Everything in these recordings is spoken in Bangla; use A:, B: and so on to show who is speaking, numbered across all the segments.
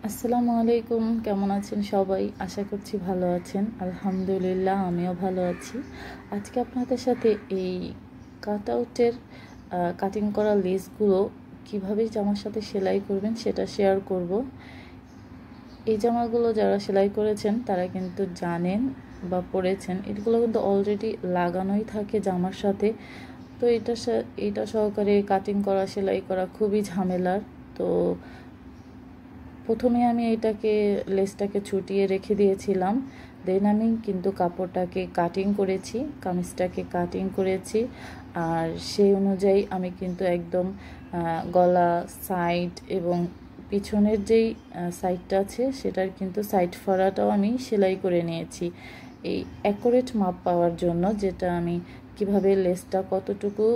A: আসসালামু আলাইকুম, কেমন আছেন সবাই? আশা করছি ভালো আছেন। আলহামদুলিল্লাহ, আমিও ভালো আছি। আজকে আপনাদের সাথে এই কাটআউটের কাটিং করা লেসগুলো কীভাবে জামার সাথে সেলাই করবেন সেটা শেয়ার করব। এই জামাগুলো যারা সেলাই করেছেন তারা কিন্তু জানেন বা পরেছেন, এগুলো কিন্তু অলরেডি লাগানোই থাকে জামার সাথে। তো এটা সহকারে কাটিং করা সেলাই করা খুবই ঝামেলার। তো প্রথমে আমি লেসটাকে ছুটিয়ে রেখে দিয়েছিলাম, দেন আমি কিন্তু কাপড়টাকে কাটিং করেছি, কামিজটাকে কাটিং করেছি। আর সেই অনুযায়ী আমি কিন্তু একদম গলা সাইড এবং পিছনের যেই সাইডটা আছে সেটার কিন্তু সাইড ফড়াটাও আমি সেলাই করে নিয়েছি এই অ্যাকুরেট মাপ পাওয়ার জন্য, যেটা আমি কিভাবে লেসটা কতটুকু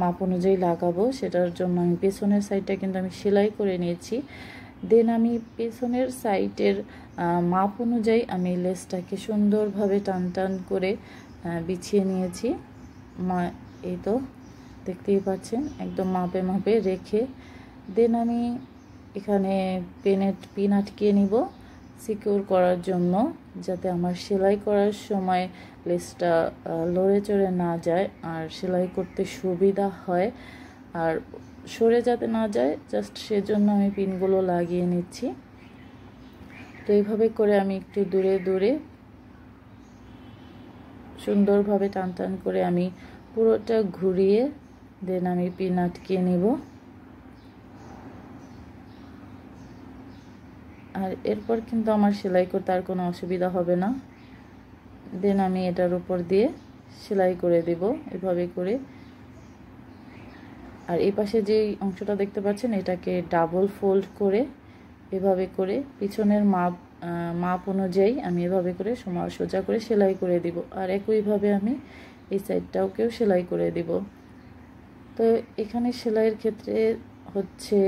A: মাপ অনুযায়ী লাগাবো সেটার জন্য আমি পেছনের সাইডটা কিন্তু আমি সেলাই করে নিয়েছি। দেন আমি পেছনের সাইডের মাপ অনুযায়ী আমি লেসটাকে সুন্দরভাবে টান টান করে বিছিয়ে নিয়েছি। এই তো দেখতেই পাচ্ছেন, একদম মাপে মাপে রেখে দেন আমি এখানে পিন আটকিয়ে নিব সিকিউর করার জন্য, যাতে আমার সেলাই করার সময় লেসটা লড়ে চড়ে না যায় আর সেলাই করতে সুবিধা হয় আর সরে যাতে না যায়, জাস্ট সেজন্য আমি পিনগুলো লাগিয়ে নিচ্ছি। তো এইভাবে করে আমি একটু দূরে দূরে সুন্দরভাবে টান টান করে আমি পুরোটা ঘুরিয়ে দেন আমি পিন আটকিয়ে নিব। আর এরপর কিন্তু আমার সেলাই করতে আর কোনো অসুবিধা হবে না। দেন আমি এটার উপর দিয়ে সেলাই করে দেব এভাবে করে। আর এই পাশে যে অংশটা দেখতে পাচ্ছেন এটাকে ডাবল ফোল্ড করে এভাবে করে পিছনের মাপ অনুযায়ী আমি এভাবে করে সোজা করে সেলাই করে দিব। আর একইভাবে আমি এই সাইডটাকেও সেলাই করে দিব। তো এখানে সেলাইয়ের ক্ষেত্রে হচ্ছে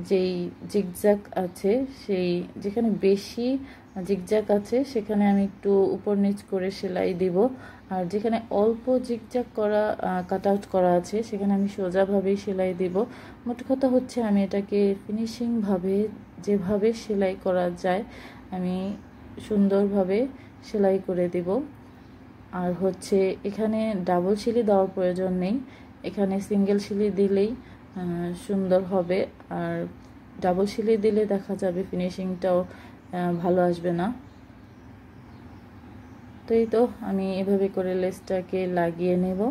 A: যেই জিগজ্যাগ আছে, যেখানে বেশি জিগজ্যাগ আছে সেখানে আমি একটু উপর নিচ করে সেলাই দিব। আর যেখানে অল্প জিগজ্যাগ করা কাটআউট করা আছে সেখানে আমি সোজাভাবেই সেলাই দিব। মোট কথা হচ্ছে আমি এটাকে ফিনিশিংভাবে যেভাবে সেলাই করা যায় আমি সুন্দরভাবে সেলাই করে দিব। আর হচ্ছে এখানে ডাবল সিলি দেওয়ার প্রয়োজন নেই, এখানে সিঙ্গেল সিলি দিলেই সুন্দর হবে। আর ডাবল সিলি দিলে দেখা যাবে ফিনিশিংটাও ভালো আসবে না। তো এই তো আমি এভাবে করে লেসটাকে লাগিয়ে নেব,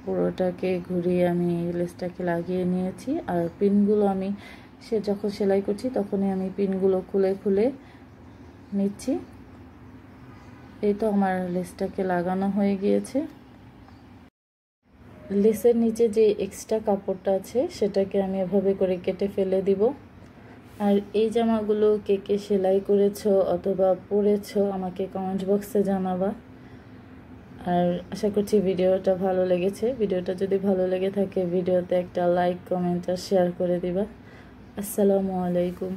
A: পুরোটাকে ঘুরিয়ে আমি লেসটাকে লাগিয়ে নিয়েছি। আর পিনগুলো আমি যখন সেলাই করছি তখনই আমি পিনগুলো খুলে খুলে নিচ্ছি। এই তো আমার লেসটাকে লাগানো হয়ে গিয়েছে। লেসের নিচে যে এক্সট্রা কাপড়টা আছে সেটাকে আমি এভাবে করে কেটে ফেলে দিব। আর এই জামাগুলো কে কে সেলাই করেছো অথবা পরেছো আমাকে কমেন্ট বক্সে জানাবা। আর আশা করছি ভিডিওটা ভালো লেগেছে। ভিডিওটা যদি ভালো লেগে থাকে ভিডিওতে একটা লাইক, কমেন্ট আর শেয়ার করে দিবা। আসসালামু আলাইকুম।